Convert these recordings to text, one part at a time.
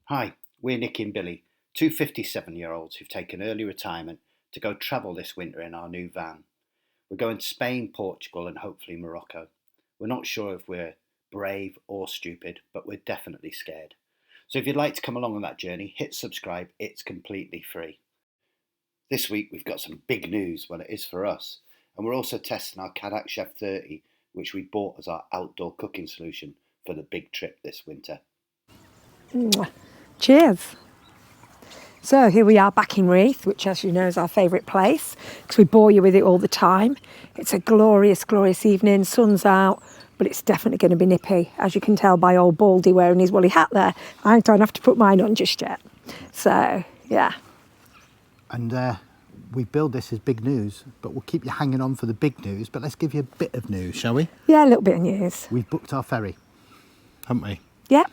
Hi, we're Nick and Billy, two 57-year-olds who've taken early retirement to go travel this winter in our new van. We're going to Spain, Portugal and hopefully Morocco. We're not sure if we're brave or stupid, but we're definitely scared. So if you'd like to come along on that journey, hit subscribe, it's completely free. This week we've got some big news, well it is for us, and we're also testing our Cadac Chef 30, which we bought as our outdoor cooking solution for the big trip this winter. Cheers. So here we are back in Reeth, which as you know is our favourite place because we bore you with it all the time. It's a glorious, glorious evening, sun's out, but it's definitely going to be nippy, as you can tell by old Baldy wearing his woolly hat there. I don't have to put mine on just yet. So, yeah. And we billed this as big news, but we'll keep you hanging on for the big news, but let's give you a bit of news, shall we? Yeah, a little bit of news. We've booked our ferry, haven't we? Yep.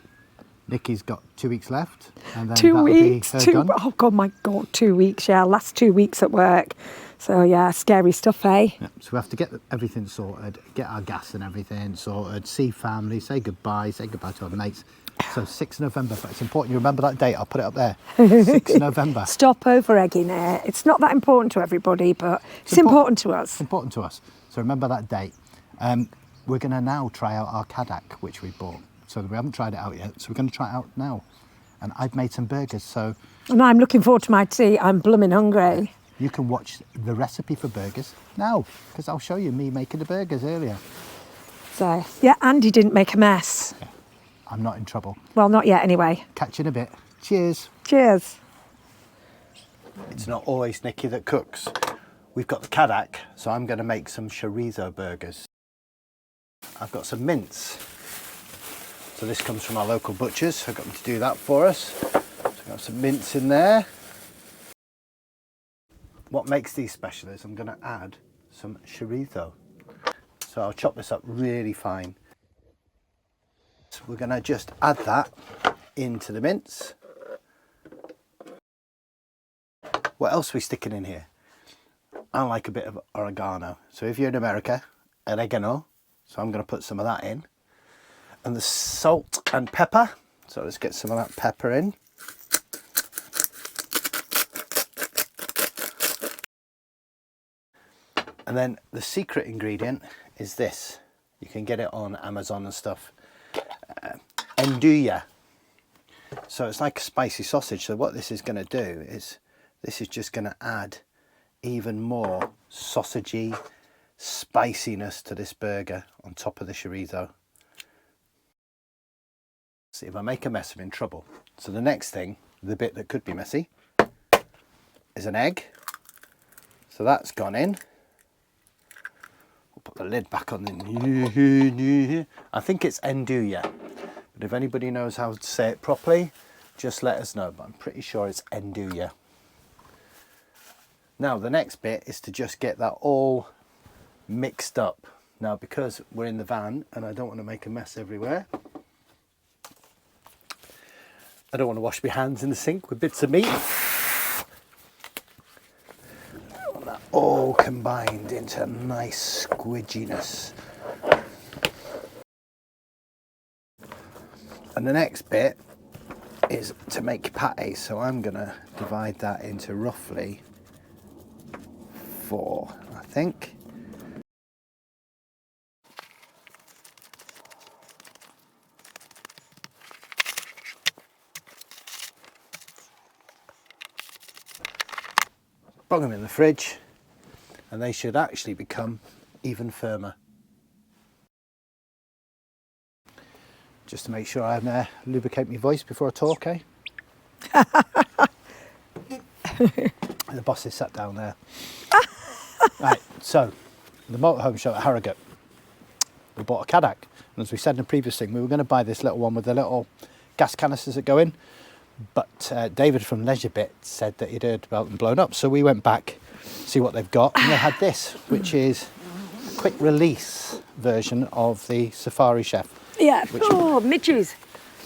Nikki's got 2 weeks left, and then 2 weeks. done. Oh God, my God, 2 weeks. Yeah, last 2 weeks at work. So yeah, scary stuff, eh? Yeah, so we have to get everything sorted, get our gas and everything sorted, see family, say goodbye to our mates. So 6th November, but it's important you remember that date. I'll put it up there. 6th November. Stop over egging it. It's not that important to everybody, but it's important to us. It's important to us. So remember that date. We're going to now try out our Cadac, which we bought. So we haven't tried it out yet, so we're going to try it out now. And I've made some burgers, so... And I'm looking forward to my tea. I'm blooming hungry. You can watch the recipe for burgers now, because I'll show you me making the burgers earlier. So, yeah, Andy didn't make a mess. Yeah, I'm not in trouble. Well, not yet anyway. Catch you in a bit. Cheers. Cheers. It's not always Nikki that cooks. We've got the Cadac, so I'm going to make some chorizo burgers. I've got some mince. So this comes from our local butchers. I've got them to do that for us. So I've got some mince in there. What makes these special is I'm going to add some chorizo. So I'll chop this up really fine. So we're going to just add that into the mince. What else are we sticking in here? I like a bit of oregano. So if you're in America, oregano. So I'm going to put some of that in. And the salt and pepper. So let's get some of that pepper in. And then the secret ingredient is this. You can get it on Amazon and stuff. Andouille. So it's like a spicy sausage. So what this is going to do is, this is just going to add even more sausagey spiciness to this burger on top of the chorizo. See, if I make a mess, I'm in trouble. So the next thing, the bit that could be messy, is an egg. So that's gone in. We'll put the lid back on. I think it's andouille, but if anybody knows how to say it properly, just let us know. But I'm pretty sure it's andouille. Now the next bit is to just get that all mixed up. Now because we're in the van and I don't want to make a mess everywhere, I don't want to wash my hands in the sink with bits of meat. I want that all combined into a nice squidginess. And the next bit is to make pate. So I'm going to divide that into roughly 4, I think. Bung them in the fridge and they should actually become even firmer. Just to make sure I lubricate my voice before I talk, eh? The boss is sat down there. Right, so the motorhome show at Harrogate, we bought a Cadac, and as we said in the previous thing, we were going to buy this little one with the little gas canisters that go in. But David from Leisure Bit said that he'd heard about them blown up. So we went back to see what they've got. And they had this, which is a quick release version of the Safari Chef. Yeah, oh, midges.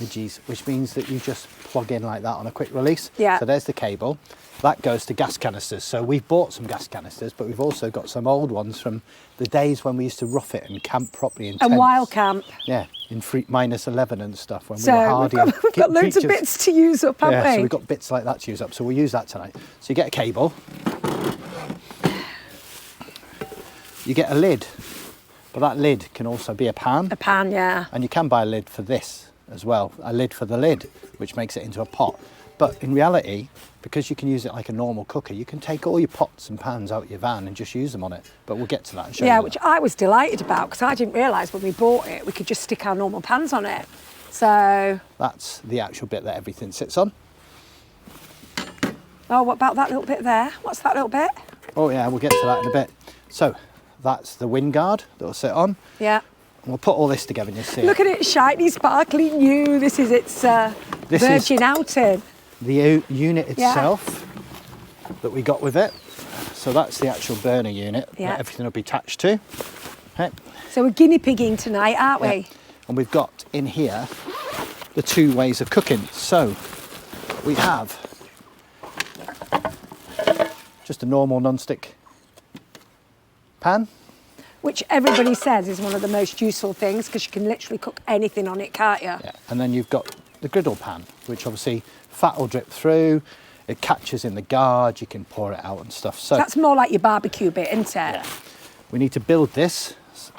midges, which means that you just plug in like that on a quick release. Yeah. So there's the cable. That goes to gas canisters. So we've bought some gas canisters, but we've also got some old ones from the days when we used to rough it and camp properly in tents. And wild camp. Yeah, in -11 and stuff when So we were hardy. we've got loads of bits to use up, haven't we? So we've got bits like that to use up. So we'll use that tonight. So you get a cable. You get a lid, but that lid can also be a pan. A pan, yeah. And you can buy a lid for this as well, a lid for the lid, which makes it into a pot. But in reality, because you can use it like a normal cooker, you can take all your pots and pans out of your van and just use them on it. But we'll get to that and show you Yeah, that. which I was delighted about because I didn't realise when we bought it, we could just stick our normal pans on it. So... That's the actual bit that everything sits on. Oh, what about that little bit there? What's that little bit? Oh yeah, we'll get to that in a bit. So that's the wind guard that will sit on. Yeah. And we'll put all this together and you'll see Look at it, shiny, sparkly, new. This is its This virgin outing. The unit itself that we got with it. So that's the actual burner unit that everything will be attached to. Okay. So we're guinea pigging tonight, aren't we? And we've got in here the 2 ways of cooking. So we have just a normal non-stick pan. Which everybody says is one of the most useful things because you can literally cook anything on it, can't you? Yeah. And then you've got the griddle pan, which obviously fat will drip through, it catches in the guard, you can pour it out and stuff. So that's more like your barbecue bit, isn't it? Yeah. We need to build this.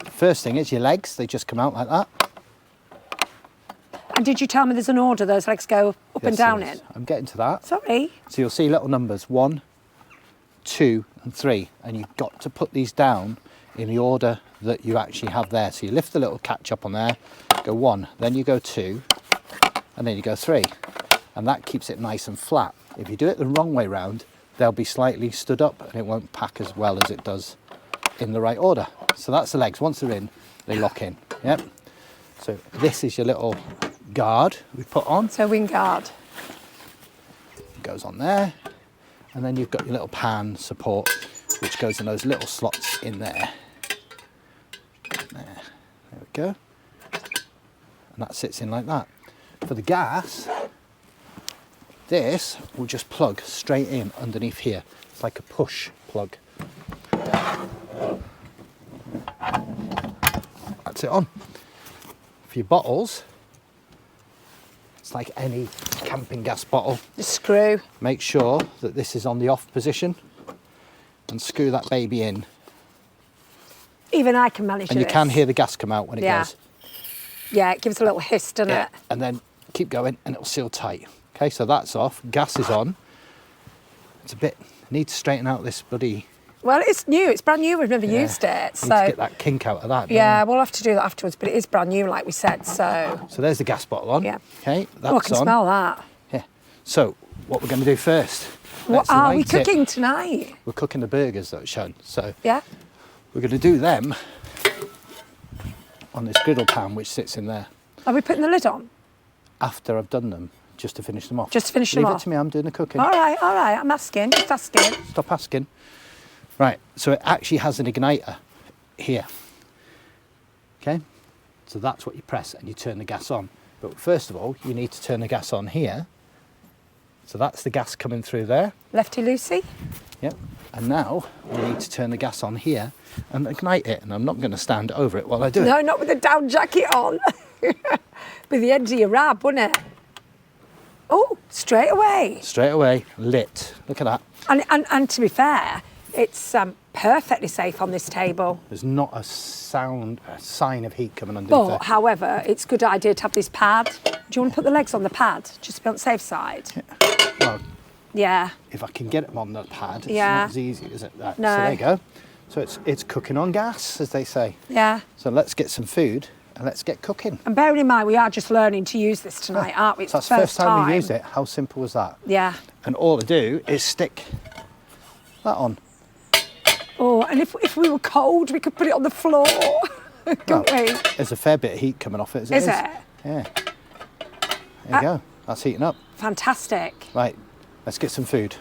First thing is your legs, they just come out like that. And did you tell me there's an order those legs go up and down in? I'm getting to that. Sorry. So you'll see little numbers, 1, 2 and 3, and you've got to put these down in the order that you actually have there. So you lift the little catch up on there, go 1, then you go 2, and then you go 3. And that keeps it nice and flat. If you do it the wrong way round, they'll be slightly stood up and it won't pack as well as it does in the right order. So that's the legs. Once they're in, they lock in. Yep. So this is your little guard we put on. So wing guard. It goes on there. And then you've got your little pan support, which goes in those little slots in there. There we go. And that sits in like that. For the gas, this will just plug straight in underneath here. It's like a push plug. That's it on. For your bottles, it's like any camping gas bottle. The screw. Make sure that this is on the off position and screw that baby in. Even I can manage it. And you can hear the gas come out when it goes. Yeah, it gives a little hiss, doesn't it? And then keep going and it'll seal tight. Okay, so that's off. Gas is on. It's a bit, need to straighten out this bloody... Well, it's new. It's brand new. We've never used it. So Need to get that kink out of that. Yeah, we'll have to do that afterwards, but it is brand new, like we said, so... So there's the gas bottle on. Yeah. Okay, that's Oh, I can on. smell that. Yeah. So what we're going to do first... What are we cooking tonight? We're cooking the burgers that are shown. So Yeah? we're going to do them on this griddle pan which sits in there. Are we putting the lid on? After I've done them, just to finish them off. Just to finish them Leave off? it to me, I'm doing the cooking. All right, I'm asking, just asking. Stop asking. Right, so it actually has an igniter here. Okay, so that's what you press and you turn the gas on. But first of all, you need to turn the gas on here. So that's the gas coming through there. Lefty loosey? Yep. And now we need to turn the gas on here and ignite it. And I'm not going to stand over it while I do it. No, not with the down jacket on. With the end of your rab, wouldn't it? Oh, straight away. Straight away, lit. Look at that. And to be fair, it's perfectly safe on this table. There's not a sign of heat coming underneath But, there. however, it's a good idea to have this pad. Do you want to put the legs on the pad, just to be on the safe side? Well, Yeah. if I can get them on the pad, it's Yeah. not as easy as it. That. No. So there you go. So it's cooking on gas, as they say. Yeah. So let's get some food and let's get cooking. And bearing in mind, we are just learning to use this tonight, aren't we? It's So that's the the first time we used it. How simple was that? Yeah. And all I do is stick that on. Oh, and if we were cold, we could put it on the floor, couldn't we? There's a fair bit of heat coming off it as it is. Is it? Yeah. There you go. That's heating up. Fantastic. Right, let's get some food.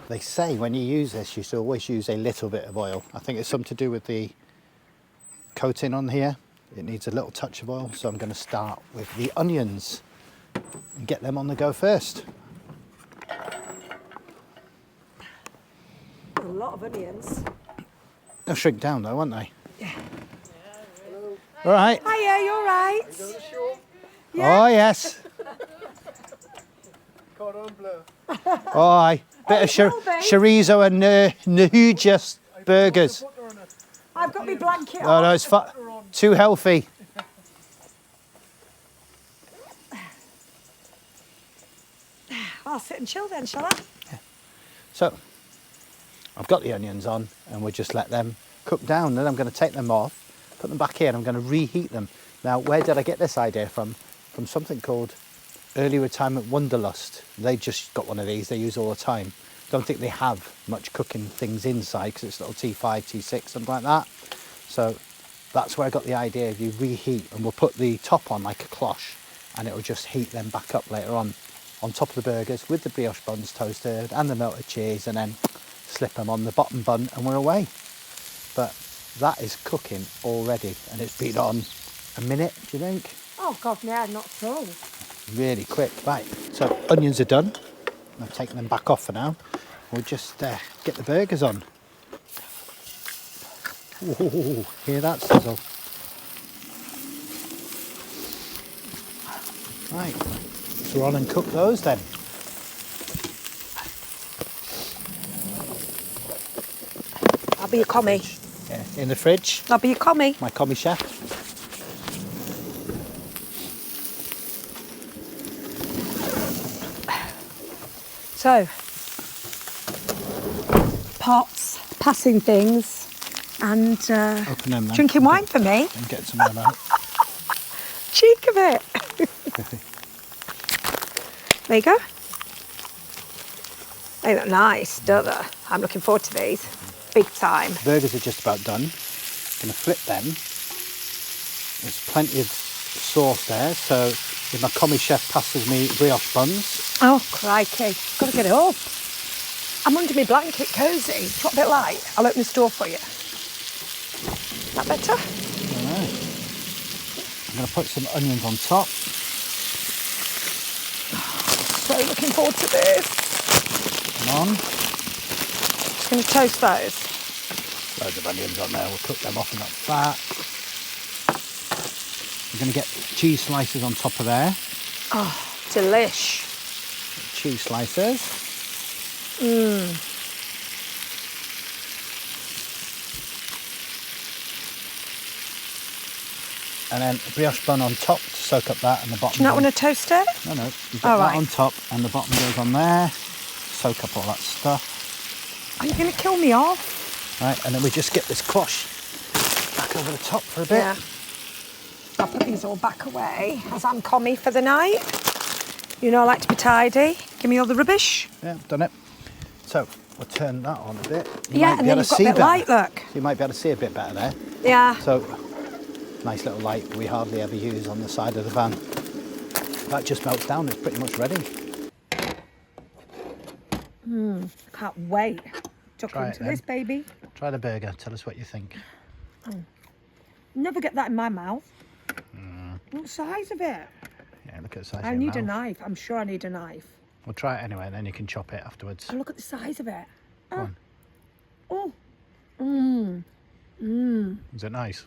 They say when you use this, you should always use a little bit of oil. I think it's something to do with the coating on here. It needs a little touch of oil, so I'm going to start with the onions. and get them on the go first. A lot of onions. They'll shrink down though, won't they? Yeah. All right. Hiya, you all right? Yeah. Oh, yes. Oh, aye. Bit of chorizo and Nahujas burgers. I've got my blanket Oh, on. no, it's too healthy. I'll sit and chill then, shall I? Yeah. So, I've got the onions on and we'll just let them cook down. Then I'm going to take them off, put them back here, and I'm going to reheat them. Now, where did I get this idea from? From something called Early Retirement Wanderlust. They just got one of these, they use all the time. Don't think they have much cooking things inside because it's little T5, T6, something like that. So that's where I got the idea. You reheat, and we'll put the top on like a cloche and it'll just heat them back up later on top of the burgers with the brioche buns toasted and the melted cheese, and then slip them on the bottom bun and we're away. But that is cooking already, and it's been on a minute, do you think? Oh God, yeah, not so. Really quick. Right, so onions are done. I've taken them back off for now. We'll just get the burgers on. Ooh, hear that sizzle? Right, so we're on and cook those then. I'll be your commie. Yeah, in the fridge. I'll be your commie. My commie chef. So, pots, passing things, and Open them then. drinking wine for me. And get some of them out. Cheek of it. There you go. They look nice, don't they? I'm looking forward to these. Big time. Burgers are just about done. Going to flip them. There's plenty of sauce there, so if my commie chef passes me brioche buns. Oh, crikey. Got to get it up. I'm under my blanket, cosy. Drop a bit light. I'll open this door for you. That better? All right. I'm going to put some onions on top. So looking forward to this. Come on. Just going to toast those. Loads of onions on there. We'll cook them off in that fat. We're going to get cheese slices on top of there. Oh, delish. Cheese slices. And then a brioche bun on top to soak up that, and the bottom. Do you not bun. want to toast it? No, you've got that on top, and the bottom goes on there. Soak up all that stuff. Are you going to kill me off? Right, and then we just get this cloche back over the top for a bit. Yeah. I'll put these all back away as I'm commie for the night. You know I like to be tidy. Give me all the rubbish. Yeah, I've done it. So we'll turn that on a bit. Yeah, and then you've got a bit light, look. You might be able to see a bit better there. Yeah. So, nice little light we hardly ever use on the side of the van. That just melts down, it's pretty much ready. Can't wait. Tuck Try it into then. this, baby. Try the burger, tell us what you think. Never get that in my mouth. What the size of it? Yeah, look at the size I of your need a mouth. knife. I'm sure I need a knife. We'll try it anyway, and then you can chop it afterwards. Oh, look at the size of it. Go on. Oh. Is it nice?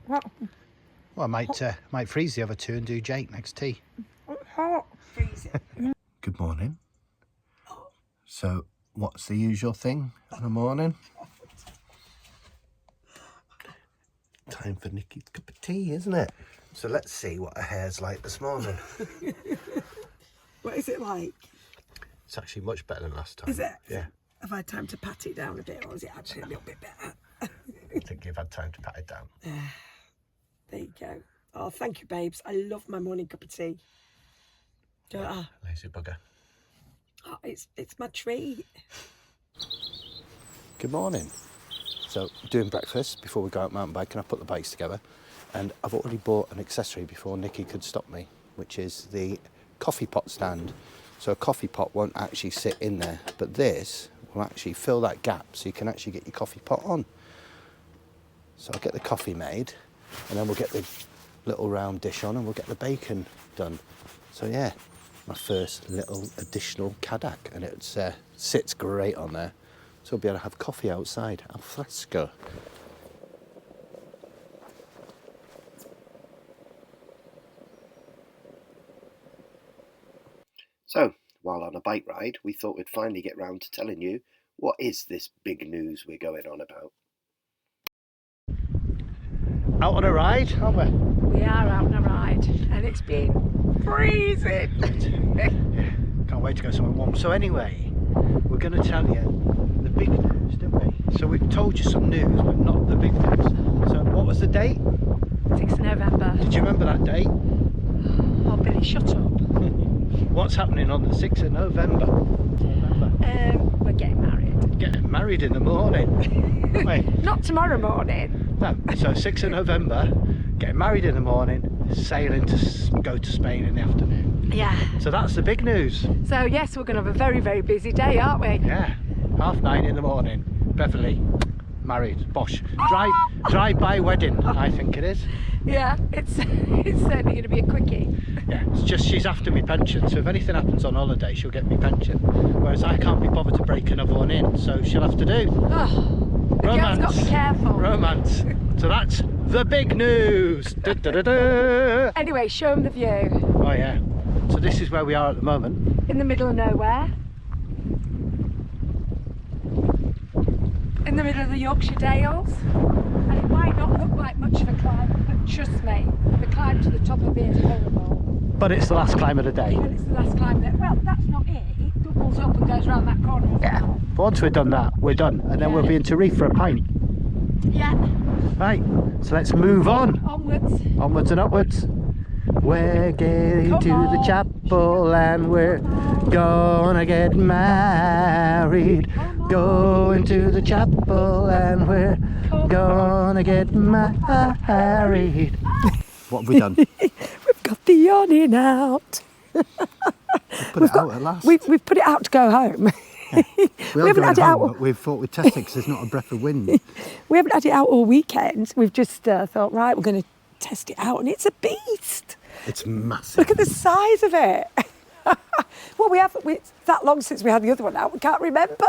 What? Well, I might freeze the other two and do Jake next tea. It's hot. Freeze it. Good morning. So, what's the usual thing in the morning? Time for Nikki's cup of tea, isn't it? So let's see what her hair's like this morning. What is it like? It's actually much better than last time. Is it? Yeah. Have I had time to pat it down a bit, or is it actually a little bit better? I think you've had time to pat it down. There you go. Oh, thank you, babes. I love my morning cup of tea. Don't I? Lazy bugger. Oh, it's my treat. Good morning. So, doing breakfast before we go out mountain biking. I put the bikes together, and I've already bought an accessory before Nikki could stop me, which is the coffee pot stand. So a coffee pot won't actually sit in there, but this will actually fill that gap so you can actually get your coffee pot on. So I'll get the coffee made, and then we'll get the little round dish on and we'll get the bacon done. So yeah, my first little additional Cadac, and it sits great on there. So we'll be able to have coffee outside, al fresco. So, while on a bike ride, we thought we'd finally get round to telling you what is this big news we're going on about. Out on a ride, aren't we? We are out on a ride and it's been freezing. Can't wait to go somewhere warm. So anyway, we're going to tell you the big news, didn't we? So we've told you some news, but not the big news. So what was the date? 6th of November. Did you remember that date? Oh, Billy, shut up. What's happening on the 6th of November? We're getting married. Getting married in the morning. Wait. Not tomorrow morning. No, so 6th of November, getting married in the morning, sailing to go to Spain in the afternoon. Yeah. So that's the big news. So yes, we're going to have a very, very busy day, aren't we? Yeah, 9:30 in the morning, Beverly, married, bosh. Drive-by wedding, I think it is. Yeah, it's certainly going to be a quickie. Yeah, it's just she's after me pension, so if anything happens on holiday, she'll get me pension. Whereas I can't be bothered to break another one in, so she'll have to do. Oh, the girl's got to be careful. Romance. So that's the big news. Da, da, da, da. Anyway, show them the view. Oh yeah. So this is where we are at the moment. In the middle of nowhere. In the middle of the Yorkshire Dales. And it might not look like much of a climb, but trust me, the climb to the top of it is horrible. But it's the last climb of the day. And it's the last climb that, well, that's not it. It doubles up and goes around that corner as Yeah. well. Once we're done that, we're done. And then we'll be in Tenerife for a pint. Yeah. Right, so let's move on. Onwards. Onwards and upwards. We're getting Come to the on. chapel and we're gonna get married. Going to the chapel and we're gonna get married. What have we done? We've got the awning out. Put it out at last. We've put it out to go home. We haven't had it out. but we thought we'd test it because there's not a breath of wind. We haven't had it out all weekend. We've just thought, right, we're going to test it out, and it's a beast. It's massive. Look at the size of it. Well, it's that long since we had the other one out, we can't remember.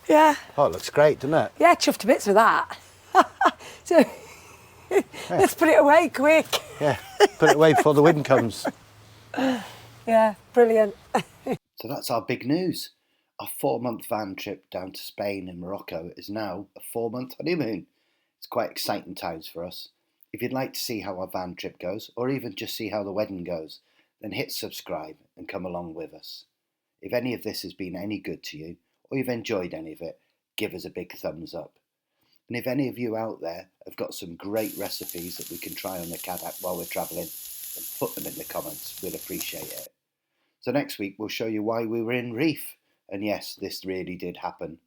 Yeah. Oh, it looks great, doesn't it? Yeah, chuffed to bits with that. So let's put it away quick. Yeah, put it away before the wind comes. Yeah, brilliant. So that's our big news. Our 4-month van trip down to Spain and Morocco is now a 4-month honeymoon. It's quite exciting times for us. If you'd like to see how our van trip goes, or even just see how the wedding goes, then hit subscribe and come along with us. If any of this has been any good to you, or you've enjoyed any of it, give us a big thumbs up. And if any of you out there have got some great recipes that we can try on the Cadac while we're travelling, then put them in the comments, we'll appreciate it. So next week we'll show you why we were in Reef, and yes, this really did happen.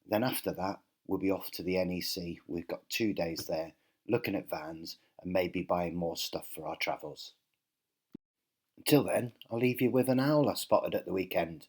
Then after that, we'll be off to the NEC. We've got 2 days there, looking at vans and maybe buying more stuff for our travels. Until then, I'll leave you with an owl I spotted at the weekend.